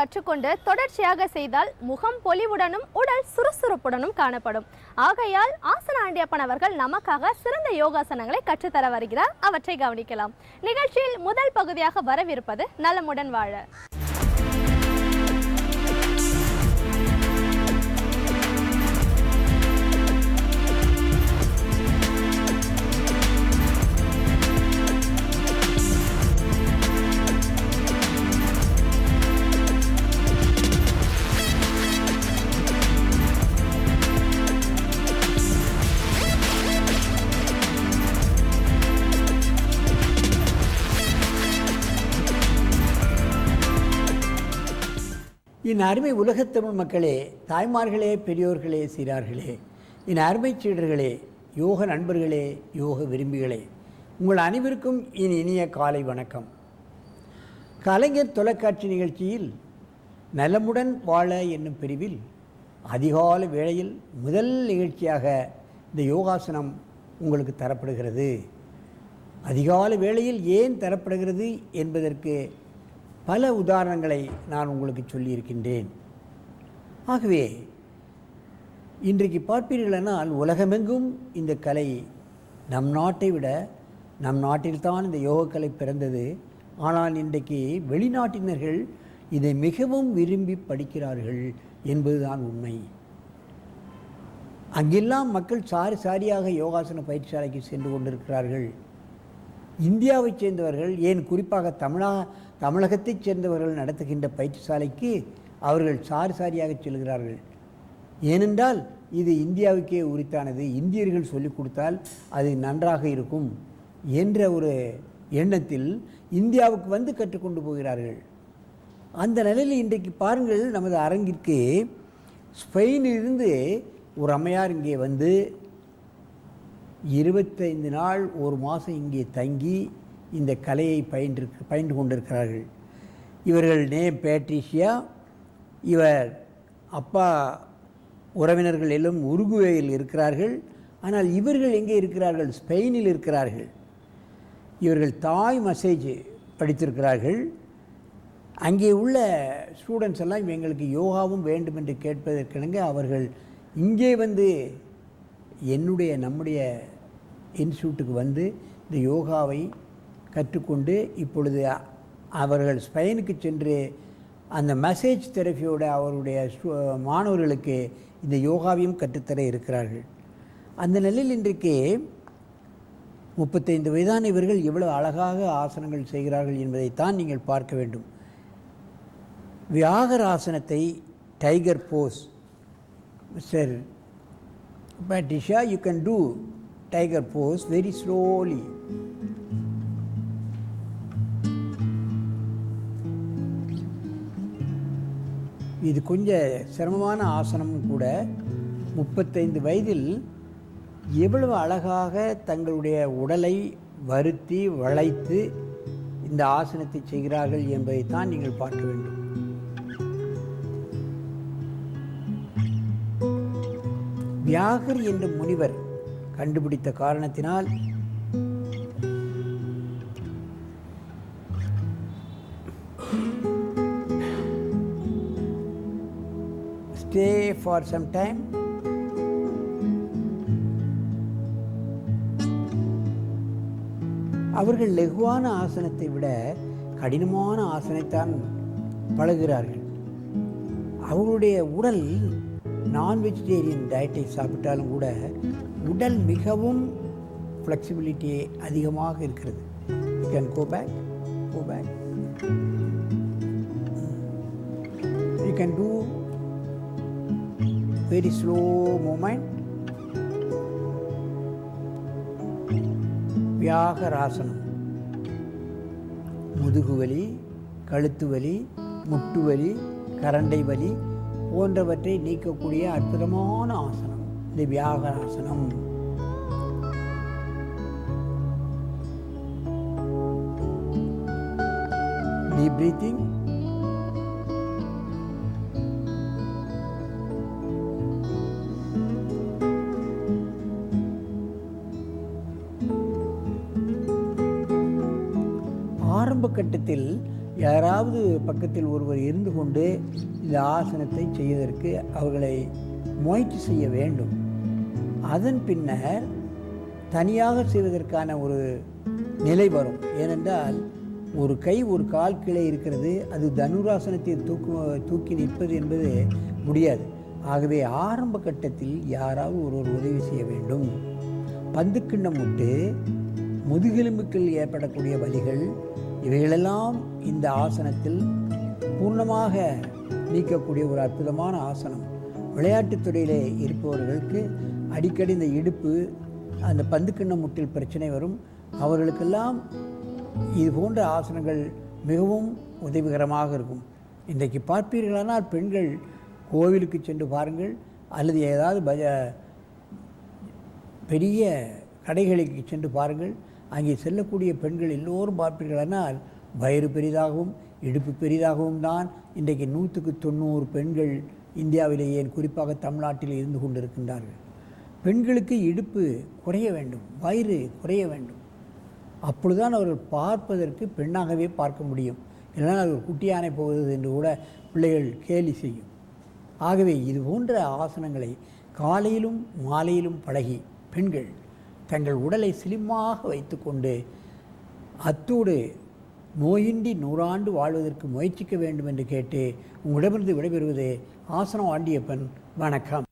கற்றுக்கொண்டு தொடர்ச்சியாக செய்தால் முகம் பொலிவுடனும் உடல் சுறுசுறுப்புடனும் காணப்படும். ஆகையால் ஆசன ஆண்டியப்பன் அவர்கள் நமக்காக சிறந்த யோகாசனங்களை கற்றுத்தர வருகிறார். அவற்றை கவனிக்கலாம். நிகழ்ச்சியில் முதல் பகுதியாக வரவிருப்பது நலமுடன் வாழ. என் அருமை உலகத்தமிழ் மக்களே, தாய்மார்களே, பெரியோர்களே, சீரார்களே, என் அருமை சீடர்களே, யோக நண்பர்களே, யோக விரும்பிகளே, உங்கள் அனைவருக்கும் என் இனிய காலை வணக்கம். கலைஞர் தொலைக்காட்சி நிகழ்ச்சியில் நலமுடன் வாழ என்னும் பிரிவில் அதிகாலை வேளையில் முதல் நிகழ்ச்சியாக இந்த யோகாசனம் உங்களுக்கு தரப்படுகிறது. அதிகாலை வேளையில் ஏன் தரப்படுகிறது என்பதற்கு பல உதாரணங்களை நான் உங்களுக்கு சொல்லியிருக்கின்றேன். ஆகவே இன்றைக்கு பார்ப்பீர்களானால் உலகமெங்கும் இந்த கலை நம் நாட்டை விட நம் நாட்டில்தான் இந்த யோகக்கலை பிறந்தது. ஆனால் இன்றைக்கு வெளிநாட்டினர்கள் இதை மிகவும் விரும்பி படிக்கிறார்கள் என்பதுதான் உண்மை. அங்கெல்லாம் மக்கள் சாரி சாரியாக யோகாசன பயிற்சியாலைக்கு சென்று கொண்டிருக்கிறார்கள். இந்தியாவைச் சேர்ந்தவர்கள், ஏன் குறிப்பாக தமிழகத்தைச் சேர்ந்தவர்கள் நடத்துகின்ற பயிற்சிசாலைக்கு அவர்கள் சாரி சாரியாக செல்கிறார்கள். ஏனென்றால் இது இந்தியாவுக்கே உரித்தானது, இந்தியர்கள் சொல்லிக் கொடுத்தால் அது நன்றாக இருக்கும் என்ற ஒரு எண்ணத்தில் இந்தியாவுக்கு வந்து கற்றுக்கொண்டு போகிறார்கள். அந்த நிலையில் இன்றைக்கு பாருங்கள், நமது அரங்கிற்கு ஸ்பெயினிலிருந்து ஒரு அம்மையார் இங்கே வந்து 25 நாள் ஒரு மாதம் இங்கே தங்கி இந்த கலையை பயின்று கொண்டிருக்கிறார்கள். இவர்கள் நேம் பேட்ரிஷியா. இவர் அப்பா உறவினர்கள் எல்லாம் உருகுவேயில் இருக்கிறார்கள். ஆனால் இவர்கள் எங்கே இருக்கிறார்கள்? ஸ்பெயினில் இருக்கிறார்கள். இவர்கள் தாய் மசேஜ் படித்திருக்கிறார்கள். அங்கே உள்ள ஸ்டூடெண்ட்ஸ் எல்லாம் எங்களுக்கு யோகாவும் வேண்டும் என்று கேட்பதற்கிணங்க அவர்கள் இங்கே வந்து நம்முடைய இன்ஸ்டியூட்டுக்கு வந்து இந்த யோகாவை கற்றுக்கொண்டு இப்பொழுது அவர்கள் ஸ்பெயினுக்கு சென்று அந்த மசேஜ் தெரப்பியோட அவருடைய மாணவர்களுக்கு இந்த யோகாவையும் கற்றுத்தர இருக்கிறார்கள். அந்த நிலையில் இன்றைக்கு 35 வயதான இவர்கள் எவ்வளவு அழகாக ஆசனங்கள் செய்கிறார்கள் என்பதைத்தான் நீங்கள் பார்க்க வேண்டும். வியாகர ஆசனத்தை tiger pose. Mister Patricia, you can do tiger pose very slowly. இது கொஞ்சம் சிரமமான ஆசனமும் கூட. 35 வயதில் எவ்வளவு அழகாக தங்களுடைய உடலை வருத்தி வளைத்து இந்த ஆசனத்தை செய்கிறார்கள் என்பதைத்தான் நீங்கள் பார்க்க வேண்டும். வியாகர் என்ற முனிவர் கண்டுபிடித்த காரணத்தினால் ஸ்டே ஃபார் சம் டைம். அவர்கள் லகுவான ஆசனத்தை விட கடினமான ஆசனத்தான் பழகுகிறார்கள். அவர்களுடைய உடல் நான் வெஜிடேரியன் டயட்டை சாப்பிட்டாலும் கூட உடல் மிகவும் ஃப்ளெக்சிபிலிட்டி அதிகமாக இருக்கிறது. You can go back. You can do very slow moment. Vyaghrasana முதுகு வலி, கழுத்து வலி, முட்டு வலி, கரண்டை வலி போன்றவற்றை நீக்கக்கூடிய அற்புதமான ஆசனம் இந்த வியாகராசனம். Deep breathing. ஆரம்ப கட்டத்தில் யாராவது பக்கத்தில் ஒருவர் இருந்து கொண்டு இந்த ஆசனத்தை செய்வதற்கு அவர்களை முயற்சி செய்ய வேண்டும். அதன் பின்னர் தனியாக செய்வதற்கான ஒரு நிலை வரும். ஏனென்றால் ஒரு கை ஒரு கால் கீழே இருக்கிறது, அது தனுராசனத்தை தூக்கி நிற்பது என்பது முடியாது. ஆகவே ஆரம்ப கட்டத்தில் யாராவது ஒருவர் உதவி செய்ய வேண்டும். பந்துக்கிண்ணம் முட்டு, முதுகெலும்புக்கள் ஏற்படக்கூடிய வலிகள், இவைகளெல்லாம் இந்த ஆசனத்தில் பூர்ணமாக நீக்கக்கூடிய ஒரு அற்புதமான ஆசனம். விளையாட்டுத் துறையிலே இருப்பவர்களுக்கு அடிக்கடி இந்த இடுப்பு, அந்த பந்துக்கிண்ணம் முட்டில் பிரச்சனை வரும். அவர்களுக்கெல்லாம் இது போன்ற ஆசனங்கள் மிகவும் உதவிகரமாக இருக்கும். இன்றைக்கு பார்ப்பீர்களானால் பெண்கள் கோவிலுக்கு சென்று பாருங்கள், அல்லது ஏதாவது பெரிய கடைகளுக்கு சென்று பாருங்கள். அங்கே செல்லக்கூடிய பெண்கள் எல்லோரும் பார்ப்பீர்களானால் வயிறு பெரிதாகவும் இடுப்பு பெரிதாகவும் தான் இன்றைக்கு 100% பெண்கள் இந்தியாவிலேயே குறிப்பாக தமிழ்நாட்டில் இருந்து கொண்டிருக்கின்றார்கள். பெண்களுக்கு இடுப்பு குறைய வேண்டும், வயிறு குறைய வேண்டும். அப்பொழுதுதான் அவர்கள் பார்ப்பதற்கு பெண்ணாகவே பார்க்க முடியும். இல்லைன்னா அது ஒரு குட்டியானை போகுது என்று கூட பிள்ளைகள் கேலி செய்யும். ஆகவே இது போன்ற ஆசனங்களை காலையிலும் மாலையிலும் பழகி பெண்கள் தங்கள் உடலை ஸ்லிம்மாக வைத்துக்கொண்டு அத்தோடு நோயின்றி 100 ஆண்டு வாழ்வதற்கு முயற்சிக்க வேண்டும் என்று கேட்டு உங்களிடமிருந்து விடைபெறுவது ஆசனம் ஆண்டியப்பன். வணக்கம்.